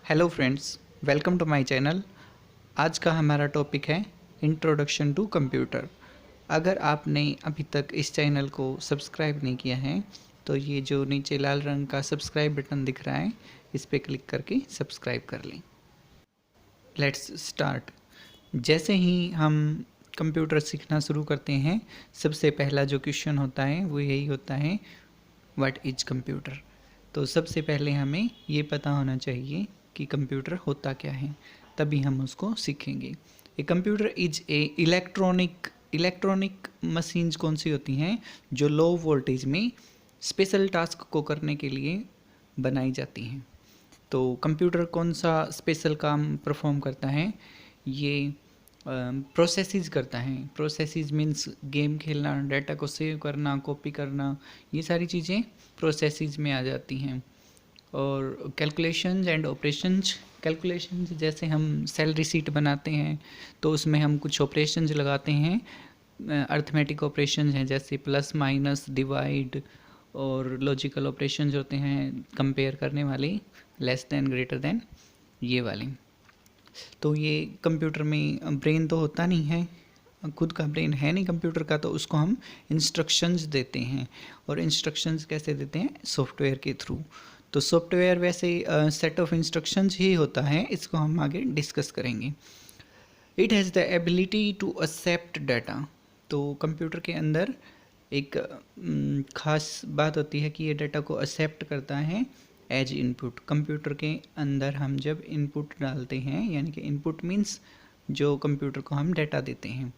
Hello friends, welcome to my channel. आज का हमारा टॉपिक है इंट्रोडक्शन टू कंप्यूटर। अगर आपने अभी तक इस चैनल को सब्सक्राइब नहीं किया है तो ये जो नीचे लाल रंग का सब्सक्राइब बटन दिख रहा है इस पर क्लिक करके सब्सक्राइब कर लें। Let's start. जैसे ही हम कंप्यूटर सीखना शुरू करते हैं सबसे पहला जो क्वेश्चन होता है वो यही होता है, व्हाट इज कंप्यूटर। तो सबसे पहले हमें ये पता होना चाहिए कि कंप्यूटर होता क्या है, तभी हम उसको सीखेंगे। A computer is a electronic machines कौन सी होती हैं जो लो वोल्टेज में स्पेशल टास्क को करने के लिए बनाई जाती हैं। तो कंप्यूटर कौन सा स्पेशल काम परफॉर्म करता है, ये प्रोसेसेस करता है। प्रोसेसेस मीन्स गेम खेलना, डाटा को सेव करना, कॉपी करना, ये सारी चीज़ें प्रोसेसेस में आ जाती हैं। और कैलकुलेशंस एंड ऑपरेशंस, कैलकुलेशंस जैसे हम सैलरी शीट बनाते हैं तो उसमें हम कुछ ऑपरेशंस लगाते हैं। अर्थमेटिक ऑपरेशंस हैं जैसे प्लस माइनस डिवाइड, और लॉजिकल ऑपरेशंस होते हैं कंपेयर करने वाले, लेस देन ग्रेटर देन, ये वाले। तो ये कंप्यूटर में ब्रेन तो होता नहीं है, खुद का ब्रेन है नहीं कंप्यूटर का, तो उसको हम इंस्ट्रक्शंस देते हैं। और इंस्ट्रक्शंस कैसे देते हैं? सॉफ्टवेयर के थ्रू। तो सॉफ्टवेयर वैसे सेट ऑफ इंस्ट्रक्शंस ही होता है, इसको हम आगे डिस्कस करेंगे। It has the ability to accept data. तो कंप्यूटर के अंदर एक ख़ास बात होती है कि ये डाटा को एक्सेप्ट करता है एज इनपुट। कंप्यूटर के अंदर हम जब इनपुट डालते हैं, यानी कि इनपुट मीन्स जो कंप्यूटर को हम डाटा देते हैं,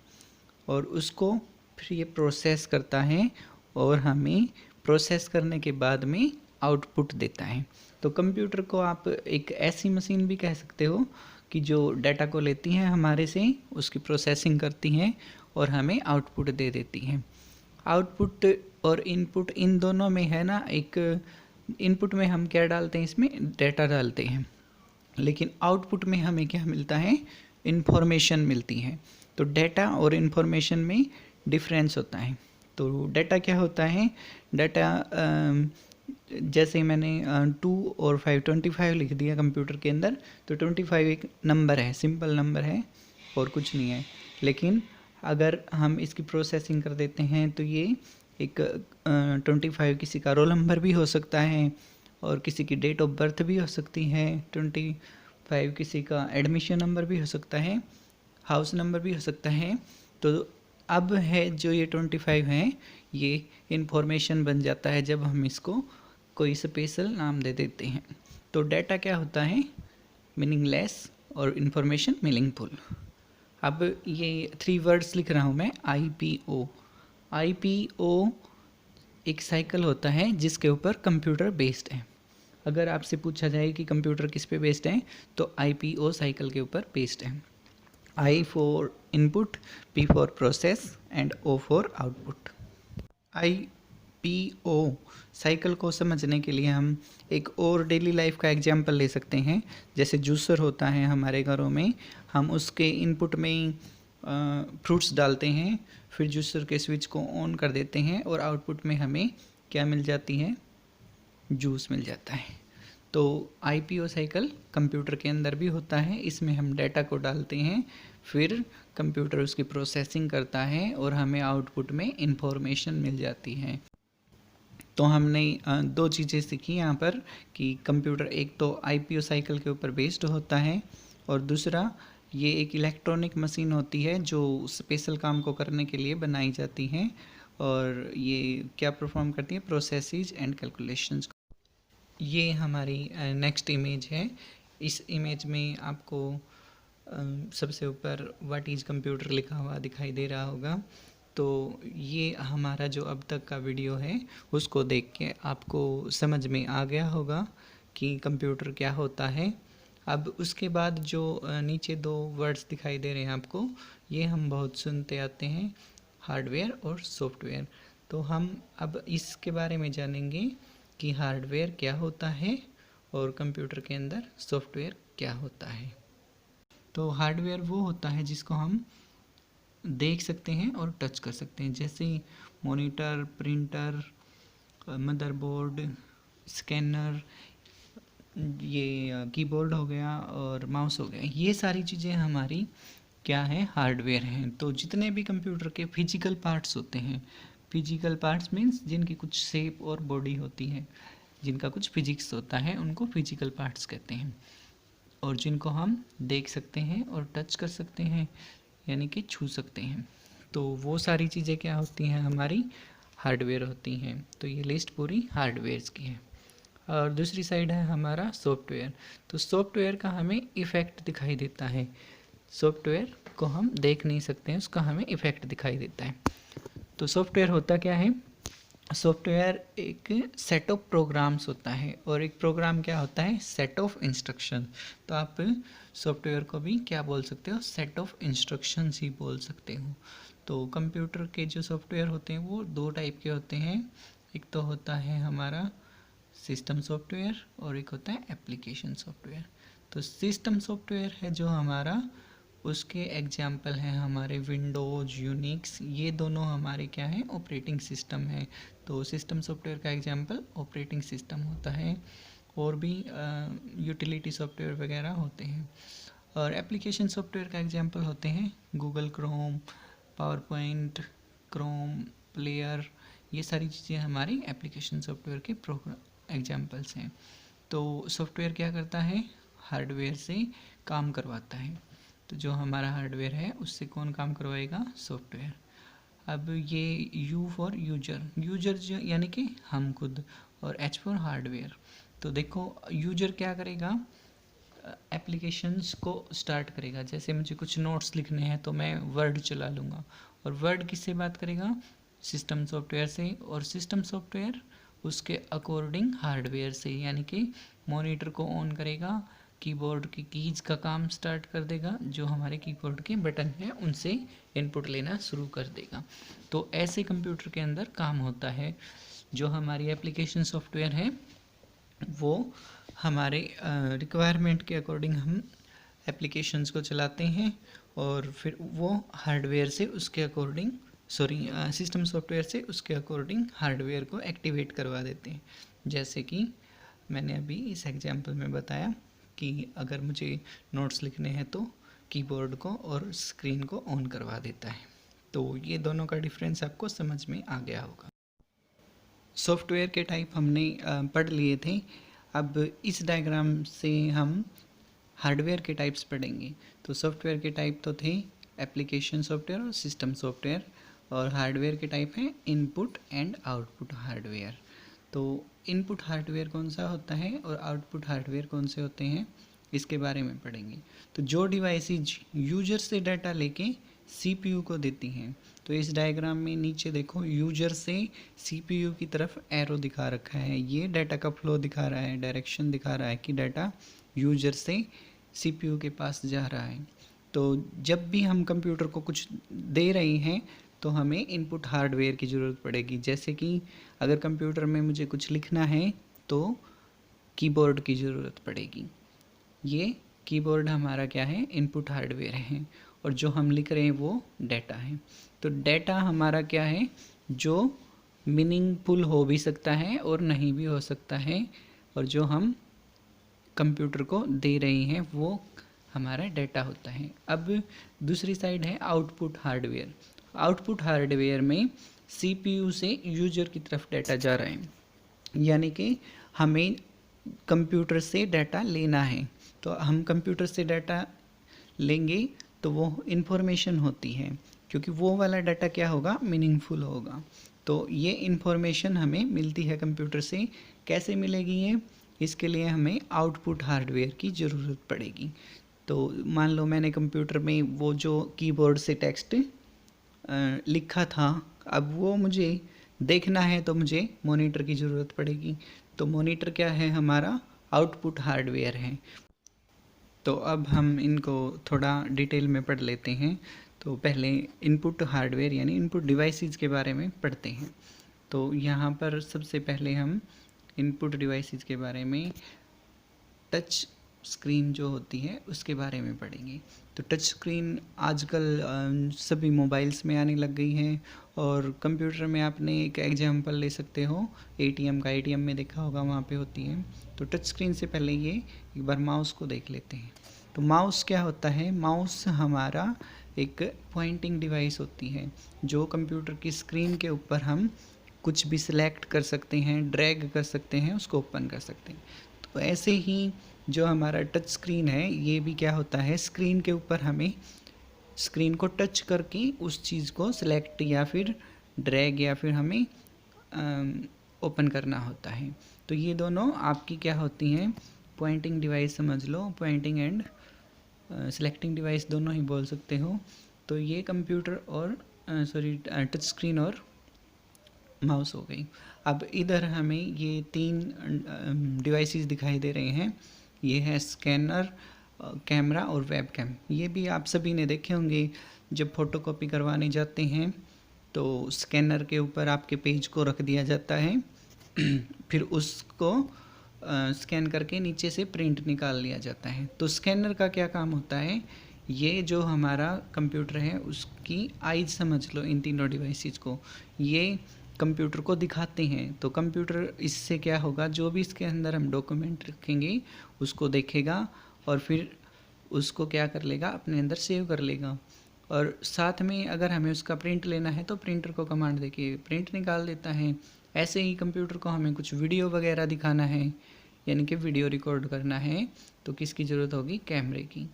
और उसको फिर ये प्रोसेस करता है और हमें प्रोसेस करने के बाद में आउटपुट देता है। तो कंप्यूटर को आप एक ऐसी मशीन भी कह सकते हो कि जो डाटा को लेती हैं हमारे से, उसकी प्रोसेसिंग करती हैं और हमें आउटपुट दे देती हैं। आउटपुट और इनपुट इन दोनों में है ना, एक इनपुट में हम क्या डालते हैं, इसमें डाटा डालते हैं, लेकिन आउटपुट में हमें क्या मिलता है? इन्फॉर्मेशन मिलती है। तो डाटा और इन्फॉर्मेशन में डिफरेंस होता है। तो डाटा क्या होता है? डाटा जैसे मैंने 2 और 5 25 लिख दिया कंप्यूटर के अंदर, तो 25 एक नंबर है, सिंपल नंबर है और कुछ नहीं है। लेकिन अगर हम इसकी प्रोसेसिंग कर देते हैं तो ये एक 25 किसी का रोल नंबर भी हो सकता है, और किसी की डेट ऑफ बर्थ भी हो सकती है। 25 किसी का एडमिशन नंबर भी हो सकता है, हाउस नंबर भी हो सकता है। तो अब है जो ये 25 हैं, ये इन्फॉर्मेशन बन जाता है जब हम इसको कोई स्पेशल नाम दे देते हैं। तो डाटा क्या होता है? मीनिंगलेस, और इन्फॉर्मेशन मीनिंगफुल। अब ये 3 वर्ड्स लिख रहा हूँ मैं, IPO। IPO एक साइकिल होता है जिसके ऊपर कंप्यूटर बेस्ड है। अगर आपसे पूछा जाए कि कंप्यूटर किस पे बेस्ड है, तो IPO साइकिल के ऊपर बेस्ड है। I for input, P for process and O for output. IPO cycle को समझने के लिए हम एक और डेली लाइफ का एग्जांपल ले सकते हैं। जैसे जूसर होता है हमारे घरों में, हम उसके इनपुट में फ्रूट्स डालते हैं, फिर जूसर के स्विच को ऑन कर देते हैं और आउटपुट में हमें क्या मिल जाती है? जूस मिल जाता है। तो IPO साइकिल कंप्यूटर के अंदर भी होता है। इसमें हम डाटा को डालते हैं, फिर कंप्यूटर उसकी प्रोसेसिंग करता है और हमें आउटपुट में इंफॉर्मेशन मिल जाती है। तो हमने 2 चीज़ें सीखी यहाँ पर कि कंप्यूटर एक तो IPO साइकिल के ऊपर बेस्ड होता है, और दूसरा ये एक इलेक्ट्रॉनिक मशीन होती है जो स्पेशल काम को करने के लिए बनाई जाती हैं, और ये क्या परफॉर्म करती है? Processes and calculations. ये हमारी नेक्स्ट इमेज है। इस इमेज में आपको सबसे ऊपर व्हाट इज़ कंप्यूटर लिखा हुआ दिखाई दे रहा होगा। तो ये हमारा जो अब तक का वीडियो है उसको देख के आपको समझ में आ गया होगा कि कंप्यूटर क्या होता है। अब उसके बाद जो नीचे 2 वर्ड्स दिखाई दे रहे हैं आपको, ये हम बहुत सुनते आते हैं, हार्डवेयर और सॉफ्टवेयर। तो हम अब इसके बारे में जानेंगे कि हार्डवेयर क्या होता है और कंप्यूटर के अंदर सॉफ्टवेयर क्या होता है। तो हार्डवेयर वो होता है जिसको हम देख सकते हैं और टच कर सकते हैं, जैसे मॉनिटर, प्रिंटर, मदरबोर्ड, स्कैनर, ये कीबोर्ड हो गया और माउस हो गया, ये सारी चीज़ें हमारी क्या है, हार्डवेयर हैं। तो जितने भी कंप्यूटर के फिजिकल पार्ट्स होते हैं, फिजिकल पार्ट्स मीन्स जिनकी कुछ शेप और बॉडी होती है, जिनका कुछ फिजिक्स होता है, उनको फिजिकल पार्ट्स कहते हैं। और जिनको हम देख सकते हैं और टच कर सकते हैं, यानी कि छू सकते हैं, तो वो सारी चीज़ें क्या होती हैं, हमारी हार्डवेयर होती हैं। तो ये लिस्ट पूरी हार्डवेयर्स की है। और दूसरी साइड है हमारा सॉफ्टवेयर। तो सॉफ्टवेयर का हमें इफ़ेक्ट दिखाई देता है, सॉफ्टवेयर को हम देख नहीं सकते हैं, उसका हमें इफ़ेक्ट दिखाई देता है। तो सॉफ्टवेयर होता क्या है, सॉफ्टवेयर एक सेट ऑफ प्रोग्राम्स होता है, और एक प्रोग्राम क्या होता है, सेट ऑफ इंस्ट्रक्शन। तो आप सॉफ्टवेयर को भी क्या बोल सकते हो, सेट ऑफ इंस्ट्रक्शंस ही बोल सकते हो। तो कंप्यूटर के जो सॉफ्टवेयर होते हैं वो दो टाइप के होते हैं, एक तो होता है हमारा सिस्टम सॉफ्टवेयर और एक होता है एप्लीकेशन सॉफ्टवेयर। तो सिस्टम सॉफ्टवेयर है जो हमारा, उसके एग्जाम्पल हैं हमारे विंडोज, यूनिक्स, ये दोनों हमारे क्या हैं, ऑपरेटिंग सिस्टम है। तो सिस्टम सॉफ्टवेयर का एग्जाम्पल ऑपरेटिंग सिस्टम होता है, और भी यूटिलिटी सॉफ्टवेयर वगैरह होते हैं। और एप्लीकेशन सॉफ्टवेयर का एग्जाम्पल होते हैं Google Chrome, power point, Chrome player, ये सारी चीज़ें हमारी एप्लीकेशन सॉफ्टवेयर के प्रोग्राम एग्जाम्पल्स हैं। तो सॉफ्टवेयर क्या करता है, हार्डवेयर से काम करवाता है। तो जो हमारा हार्डवेयर है उससे कौन काम करवाएगा, सॉफ्टवेयर। अब ये यू फॉर यूजर, यूजर जो यानी कि हम खुद, और एच फॉर हार्डवेयर। तो देखो यूजर क्या करेगा, एप्लीकेशंस को स्टार्ट करेगा। जैसे मुझे कुछ नोट्स लिखने हैं तो मैं वर्ड चला लूँगा, और वर्ड किससे बात करेगा, सिस्टम सॉफ्टवेयर से, और सिस्टम सॉफ्टवेयर उसके अकॉर्डिंग हार्डवेयर से, यानी कि मॉनिटर को ऑन करेगा, कीबोर्ड की कीज का काम स्टार्ट कर देगा, जो हमारे कीबोर्ड के बटन हैं उनसे इनपुट लेना शुरू कर देगा। तो ऐसे कंप्यूटर के अंदर काम होता है। जो हमारी एप्लीकेशन सॉफ्टवेयर है वो हमारे रिक्वायरमेंट के अकॉर्डिंग हम एप्लीकेशंस को चलाते हैं, और फिर वो हार्डवेयर से उसके अकॉर्डिंग, सिस्टम सॉफ्टवेयर से उसके अकॉर्डिंग हार्डवेयर को एक्टिवेट करवा देते हैं। जैसे कि मैंने अभी इस एग्जांपल में बताया कि अगर मुझे नोट्स लिखने हैं तो कीबोर्ड को और स्क्रीन को ऑन करवा देता है। तो ये दोनों का डिफरेंस आपको समझ में आ गया होगा। सॉफ्टवेयर के टाइप हमने पढ़ लिए थे। अब इस डायग्राम से हम हार्डवेयर के टाइप्स पढ़ेंगे। तो सॉफ्टवेयर के टाइप तो थे एप्लीकेशन सॉफ्टवेयर और सिस्टम सॉफ्टवेयर, और हार्डवेयर के टाइप हैं इनपुट एंड आउटपुट हार्डवेयर। तो इनपुट हार्डवेयर कौन सा होता है और आउटपुट हार्डवेयर कौन से होते हैं, इसके बारे में पढ़ेंगे। तो जो डिवाइसेज यूजर से डाटा लेके सीपीयू को देती हैं, तो इस डायग्राम में नीचे देखो यूजर से सीपीयू की तरफ एरो दिखा रखा है, ये डाटा का फ्लो दिखा रहा है, डायरेक्शन दिखा रहा है कि डाटा यूजर से सीपीयू के पास जा रहा है। तो जब भी हम कंप्यूटर को कुछ दे रहे हैं तो हमें इनपुट हार्डवेयर की ज़रूरत पड़ेगी। जैसे कि अगर कंप्यूटर में मुझे कुछ लिखना है तो कीबोर्ड की ज़रूरत पड़ेगी। ये कीबोर्ड हमारा क्या है, इनपुट हार्डवेयर है, और जो हम लिख रहे हैं वो डाटा है। तो डाटा हमारा क्या है, जो मीनिंगफुल हो भी सकता है और नहीं भी हो सकता है, और जो हम कंप्यूटर को दे रहे हैं वो हमारा डाटा होता है। अब दूसरी साइड है आउटपुट हार्डवेयर। आउटपुट हार्डवेयर में सीपीयू से यूजर की तरफ डाटा जा रहा है, यानी कि हमें कंप्यूटर से डाटा लेना है। तो हम कंप्यूटर से डाटा लेंगे तो वो इन्फॉर्मेशन होती है, क्योंकि वो वाला डाटा क्या होगा, मीनिंगफुल होगा। तो ये इन्फॉर्मेशन हमें मिलती है कंप्यूटर से। कैसे मिलेगी ये, इसके लिए हमें आउटपुट हार्डवेयर की ज़रूरत पड़ेगी। तो मान लो मैंने कंप्यूटर में वो जो कीबोर्ड से टेक्स्ट लिखा था, अब वो मुझे देखना है तो मुझे मॉनिटर की ज़रूरत पड़ेगी। तो मॉनिटर क्या है, हमारा आउटपुट हार्डवेयर है। तो अब हम इनको थोड़ा डिटेल में पढ़ लेते हैं। तो पहले इनपुट हार्डवेयर यानी इनपुट डिवाइसेस के बारे में पढ़ते हैं। तो यहाँ पर सबसे पहले हम इनपुट डिवाइसेस के बारे में टच स्क्रीन जो होती है उसके बारे में पढ़ेंगे। तो टच स्क्रीन आजकल सभी मोबाइल्स में आने लग गई हैं, और कंप्यूटर में आपने एक एग्जांपल ले सकते हो एटीएम का। एटीएम में देखा होगा वहाँ पे होती है। तो टच स्क्रीन से पहले ये एक बार माउस को देख लेते हैं। तो माउस क्या होता है? माउस हमारा एक पॉइंटिंग डिवाइस होती है, जो कंप्यूटर की स्क्रीन के ऊपर हम कुछ भी सिलेक्ट कर सकते हैं, ड्रैग कर सकते हैं, उसको ओपन कर सकते हैं। तो ऐसे ही जो हमारा टच स्क्रीन है, ये भी क्या होता है, स्क्रीन के ऊपर हमें स्क्रीन को टच करके उस चीज़ को सिलेक्ट या फिर ड्रैग या फिर हमें ओपन करना होता है। तो ये दोनों आपकी क्या होती हैं, पॉइंटिंग डिवाइस समझ लो, पॉइंटिंग एंड सिलेक्टिंग डिवाइस दोनों ही बोल सकते हो। तो ये कंप्यूटर और टच स्क्रीन और माउस हो गई। अब इधर हमें ये 3 डिवाइसेस दिखाई दे रहे हैं। ये है स्कैनर, कैमरा और वेबकैम। ये भी आप सभी ने देखे होंगे, जब फोटोकॉपी करवाने जाते हैं तो स्कैनर के ऊपर आपके पेज को रख दिया जाता है फिर उसको स्कैन करके नीचे से प्रिंट निकाल लिया जाता है। तो स्कैनर का क्या काम होता है, ये जो हमारा कंप्यूटर है उसकी आइज समझ लो इन तीनों डिवाइसेस को, ये कंप्यूटर को दिखाते हैं। तो कंप्यूटर इससे क्या होगा, जो भी इसके अंदर हम डॉक्यूमेंट रखेंगे उसको देखेगा और फिर उसको क्या कर लेगा, अपने अंदर सेव कर लेगा। और साथ में अगर हमें उसका प्रिंट लेना है तो प्रिंटर को कमांड देके प्रिंट निकाल देता है। ऐसे ही कंप्यूटर को हमें कुछ वीडियो वगैरह दिखाना है, यानी कि वीडियो रिकॉर्ड करना है, तो किसकी ज़रूरत होगी, कैमरे की।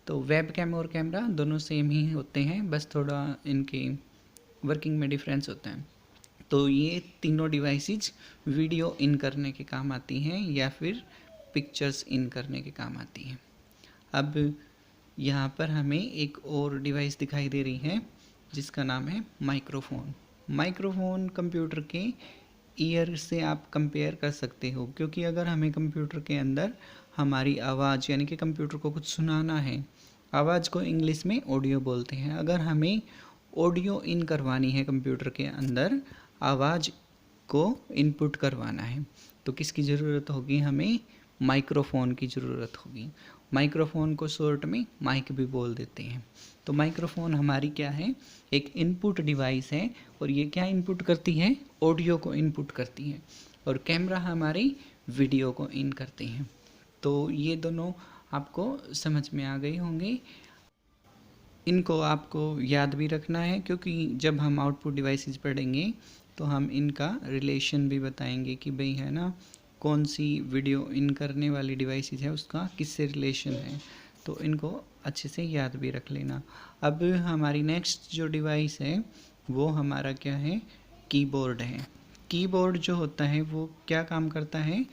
तो वेब कैम और कैमरा दोनों सेम ही होते हैं, बस थोड़ा इनके वर्किंग में डिफरेंस होता है। तो ये तीनों डिवाइसेस वीडियो इन करने के काम आती हैं या फिर पिक्चर्स इन करने के काम आती हैं। अब यहाँ पर हमें एक और डिवाइस दिखाई दे रही है जिसका नाम है माइक्रोफोन। माइक्रोफोन कंप्यूटर के ईयर से आप कंपेयर कर सकते हो, क्योंकि अगर हमें कंप्यूटर के अंदर हमारी आवाज़, यानी कि कंप्यूटर को कुछ सुनाना है, आवाज़ को इंग्लिश में ऑडियो बोलते हैं, अगर हमें ऑडियो इन करवानी है कंप्यूटर के अंदर, आवाज़ को इनपुट करवाना है, तो किसकी ज़रूरत होगी, हमें माइक्रोफोन की ज़रूरत होगी। माइक्रोफोन को शॉर्ट में माइक भी बोल देते हैं। तो माइक्रोफोन हमारी क्या है, एक इनपुट डिवाइस है, और ये क्या इनपुट करती है, ऑडियो को इनपुट करती है। और कैमरा हमारी वीडियो को इन करते हैं। तो ये दोनों आपको समझ में आ गए होंगे। इनको आपको याद भी रखना है, क्योंकि जब हम आउटपुट डिवाइसेस पढ़ेंगे तो हम इनका रिलेशन भी बताएंगे कि भाई है ना, कौन सी वीडियो इन करने वाली डिवाइसेस है उसका किससे रिलेशन है। तो इनको अच्छे से याद भी रख लेना। अब हमारी नेक्स्ट जो डिवाइस है वो हमारा क्या है, कीबोर्ड है। कीबोर्ड जो होता है वो क्या काम करता है,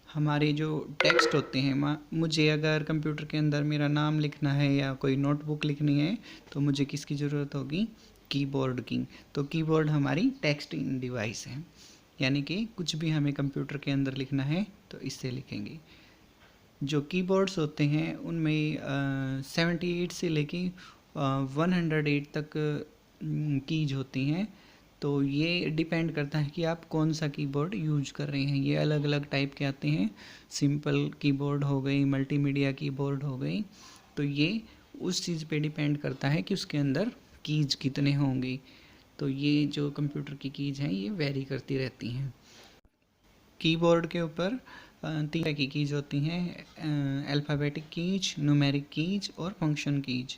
हमारे जो टेक्स्ट होते हैं, मुझे अगर कंप्यूटर के अंदर मेरा नाम लिखना है या कोई नोटबुक लिखनी है तो मुझे किसकी ज़रूरत होगी, कीबोर्ड की। तो कीबोर्ड हमारी टेक्स्टिंग डिवाइस है, यानी कि कुछ भी हमें कंप्यूटर के अंदर लिखना है तो इससे लिखेंगे। जो कीबोर्ड्स होते हैं उनमें 78 से लेके 108 तक कीज होती हैं। तो ये डिपेंड करता है कि आप कौन सा कीबोर्ड यूज कर रहे हैं। ये अलग अलग टाइप के आते हैं, सिंपल कीबोर्ड हो गई, मल्टीमीडिया कीबोर्ड हो गई। तो ये उस चीज़ पे डिपेंड करता है कि उसके अंदर कीज कितने होंगे। तो ये जो कंप्यूटर की कीज हैं ये वेरी करती रहती हैं। कीबोर्ड के ऊपर 3 तरह की कीज होती हैं, अल्फ़ाबेटिक कीज, न्यूमेरिक कीज और फंक्शन कीज।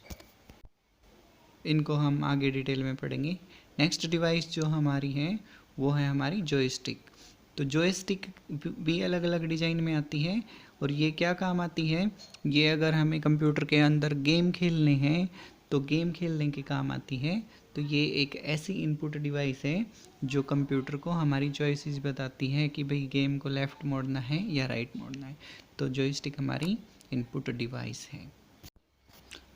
इनको हम आगे डिटेल में पढ़ेंगे। नेक्स्ट डिवाइस जो हमारी है वो है हमारी जॉयस्टिक। तो जॉयस्टिक भी अलग अलग डिज़ाइन में आती है, और ये क्या काम आती है, ये अगर हमें कंप्यूटर के अंदर गेम खेलने हैं तो गेम खेलने के काम आती है। तो ये एक ऐसी इनपुट डिवाइस है जो कंप्यूटर को हमारी चॉइसेस बताती है कि भाई गेम को लेफ़्ट मोड़ना है या राइट मोड़ना है। तो जॉयस्टिक हमारी इनपुट डिवाइस है।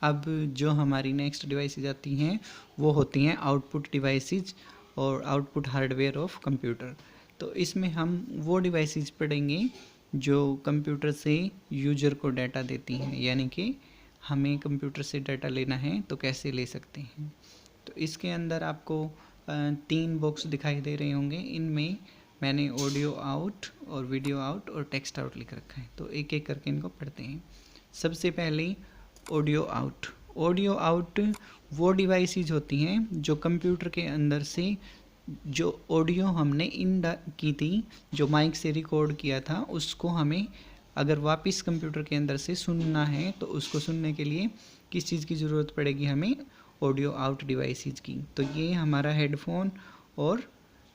अब जो हमारी नेक्स्ट डिवाइसेज आती हैं वो होती हैं आउटपुट डिवाइसेज और आउटपुट हार्डवेयर ऑफ कंप्यूटर। तो इसमें हम वो डिवाइसेज पढ़ेंगे जो कंप्यूटर से यूजर को डाटा देती हैं, यानी कि हमें कंप्यूटर से डाटा लेना है तो कैसे ले सकते हैं। तो इसके अंदर आपको 3 बॉक्स दिखाई दे रहे होंगे। इनमें मैंने ऑडियो आउट और वीडियो आउट और टेक्स्ट आउट लिख रखा है, तो एक एक करके इनको पढ़ते हैं। सबसे पहले ऑडियो आउट। ऑडियो आउट वो डिवाइसेस होती हैं जो कंप्यूटर के अंदर से जो ऑडियो हमने इन की थी, जो माइक से रिकॉर्ड किया था, उसको हमें अगर वापस कंप्यूटर के अंदर से सुनना है तो उसको सुनने के लिए किस चीज़ की ज़रूरत पड़ेगी, हमें ऑडियो आउट डिवाइसेस की। तो ये हमारा हेडफोन और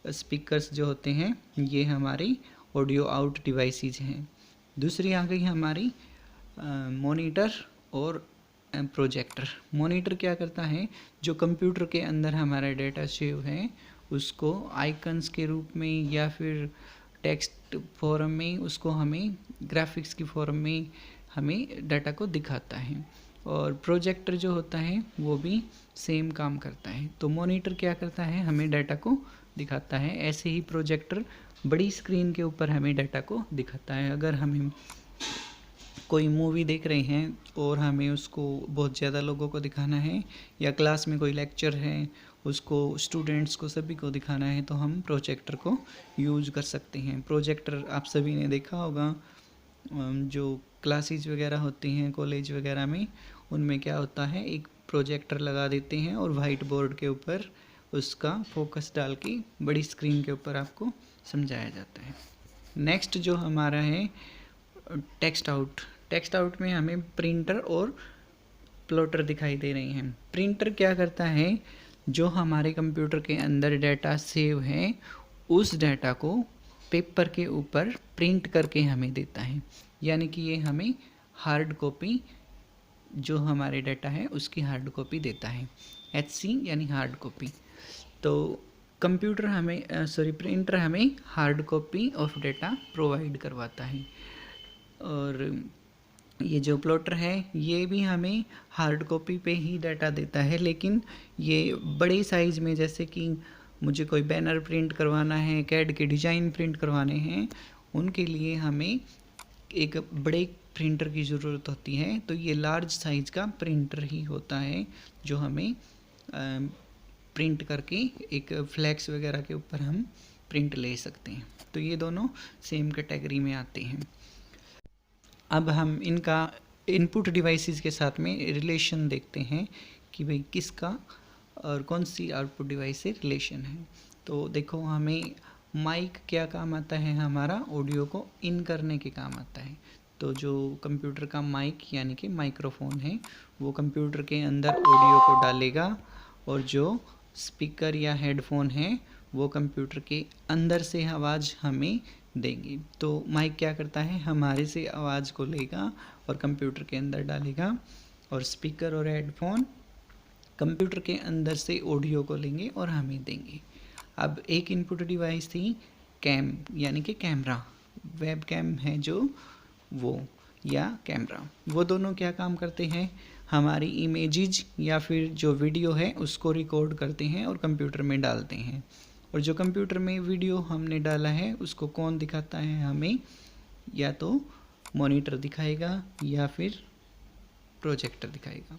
स्पीकर्स जो होते हैं ये हमारी ऑडियो आउट डिवाइसेस हैं। दूसरी आ गई हमारी मॉनिटर और प्रोजेक्टर। मॉनिटर क्या करता है, जो कंप्यूटर के अंदर हमारा डेटा सेव है उसको आइकन्स के रूप में या फिर टेक्स्ट फॉर्म में, उसको हमें ग्राफिक्स की फॉर्म में हमें डाटा को दिखाता है। और प्रोजेक्टर जो होता है वो भी सेम काम करता है। तो मॉनिटर क्या करता है, हमें डाटा को दिखाता है, ऐसे ही प्रोजेक्टर बड़ी स्क्रीन के ऊपर हमें डाटा को दिखाता है। अगर हमें कोई मूवी देख रहे हैं और हमें उसको बहुत ज़्यादा लोगों को दिखाना है, या क्लास में कोई लेक्चर है उसको स्टूडेंट्स को सभी को दिखाना है, तो हम प्रोजेक्टर को यूज़ कर सकते हैं। प्रोजेक्टर आप सभी ने देखा होगा, जो क्लासेस वगैरह होती हैं कॉलेज वगैरह में, उनमें क्या होता है, एक प्रोजेक्टर लगा देते हैं और वाइट बोर्ड के ऊपर उसका फोकस डाल के बड़ी स्क्रीन के ऊपर आपको समझाया जाता है। नेक्स्ट जो हमारा है टेक्स्ट आउट। टेक्स्ट आउट में हमें प्रिंटर और प्लॉटर दिखाई दे रही हैं। प्रिंटर क्या करता है, जो हमारे कंप्यूटर के अंदर डाटा सेव है उस डाटा को पेपर के ऊपर प्रिंट करके हमें देता है, यानी कि ये हमें हार्ड कॉपी, जो हमारे डाटा है उसकी हार्ड कॉपी देता है, HC यानी हार्ड कॉपी। तो कंप्यूटर हमें प्रिंटर हमें hard copy of data provide करवाता है। और ये जो प्लॉटर है ये भी हमें हार्ड कॉपी पे ही डाटा देता है, लेकिन ये बड़े साइज़ में, जैसे कि मुझे कोई बैनर प्रिंट करवाना है, कैड के डिज़ाइन प्रिंट करवाने हैं, उनके लिए हमें एक बड़े प्रिंटर की ज़रूरत होती है। तो ये लार्ज साइज़ का प्रिंटर ही होता है जो हमें प्रिंट करके एक फ्लैक्स वगैरह के ऊपर हम प्रिंट ले सकते हैं। तो ये दोनों सेम कैटेगरी में आते हैं। अब हम इनका इनपुट डिवाइसेस के साथ में रिलेशन देखते हैं कि भाई किसका और कौन सी आउटपुट डिवाइस से रिलेशन है। तो देखो, हमें माइक क्या काम आता है, हमारा ऑडियो को इन करने के काम आता है। तो जो कंप्यूटर का माइक यानी कि माइक्रोफोन है वो कंप्यूटर के अंदर ऑडियो को डालेगा, और जो स्पीकर या हेडफोन है वो कंप्यूटर के अंदर से आवाज़ हमें देंगे। तो माइक क्या करता है, हमारे से आवाज़ को लेगा और कंप्यूटर के अंदर डालेगा, और स्पीकर और हेडफोन कंप्यूटर के अंदर से ऑडियो को लेंगे और हमें देंगे। अब एक इनपुट डिवाइस थी कैम, यानी कि कैमरा, वेब कैम है जो वो, या कैमरा, वो दोनों क्या काम करते हैं, हमारी इमेजेस या फिर जो वीडियो है उसको रिकॉर्ड करते हैं और कंप्यूटर में डालते हैं। और जो कंप्यूटर में वीडियो हमने डाला है उसको कौन दिखाता है हमें, या तो मॉनिटर दिखाएगा या फिर प्रोजेक्टर दिखाएगा,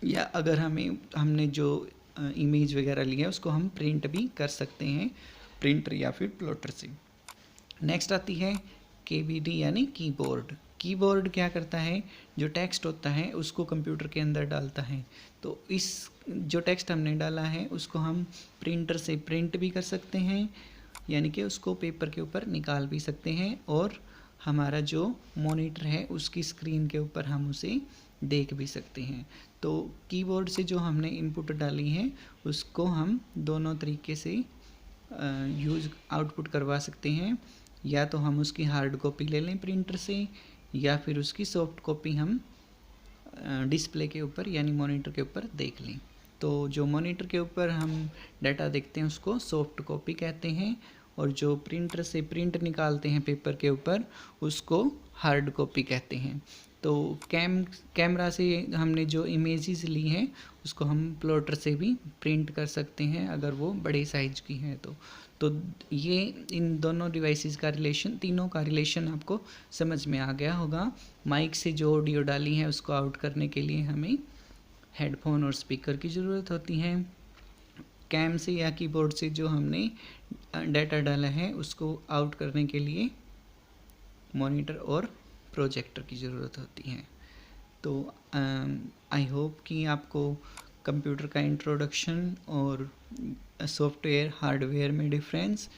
या अगर हमने जो इमेज वगैरह ली है उसको हम प्रिंट भी कर सकते हैं प्रिंटर या फिर प्लॉटर से। नेक्स्ट आती है KBD यानी कीबोर्ड। कीबोर्ड क्या करता है, जो टेक्स्ट होता है उसको कंप्यूटर के अंदर डालता है। तो इस जो टेक्स्ट हमने डाला है उसको हम प्रिंटर से प्रिंट भी कर सकते हैं, यानी कि उसको पेपर के ऊपर निकाल भी सकते हैं, और हमारा जो मॉनिटर है उसकी स्क्रीन के ऊपर हम उसे देख भी सकते हैं। तो कीबोर्ड से जो हमने इनपुट डाली है उसको हम दोनों तरीके से यूज़ आउटपुट करवा सकते हैं, या तो हम उसकी हार्ड कॉपी ले लें प्रिंटर से, या फिर उसकी सॉफ्ट कॉपी हम डिस्प्ले के ऊपर यानी मॉनिटर के ऊपर देख लें। तो जो मॉनिटर के ऊपर हम डाटा देखते हैं उसको सॉफ्ट कॉपी कहते हैं, और जो प्रिंटर से प्रिंट निकालते हैं पेपर के ऊपर उसको हार्ड कॉपी कहते हैं। तो कैमरा से हमने जो इमेजेस ली हैं उसको हम प्लॉटर से भी प्रिंट कर सकते हैं अगर वो बड़े साइज की हैं। तो ये इन दोनों डिवाइसेस का रिलेशन, तीनों का रिलेशन आपको समझ में आ गया होगा। माइक से जो ऑडियो डाली है उसको आउट करने के लिए हमें हेडफोन और स्पीकर की ज़रूरत होती है। कैम से या कीबोर्ड से जो हमने डाटा डाला है उसको आउट करने के लिए मॉनिटर और प्रोजेक्टर की ज़रूरत होती है। तो आई होप कि आपको कंप्यूटर का इंट्रोडक्शन और सॉफ्टवेयर हार्डवेयर में difference,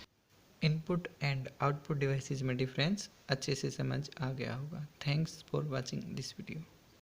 input and output devices में डिफरेंस अच्छे से समझ आ गया होगा। Thanks for watching this video.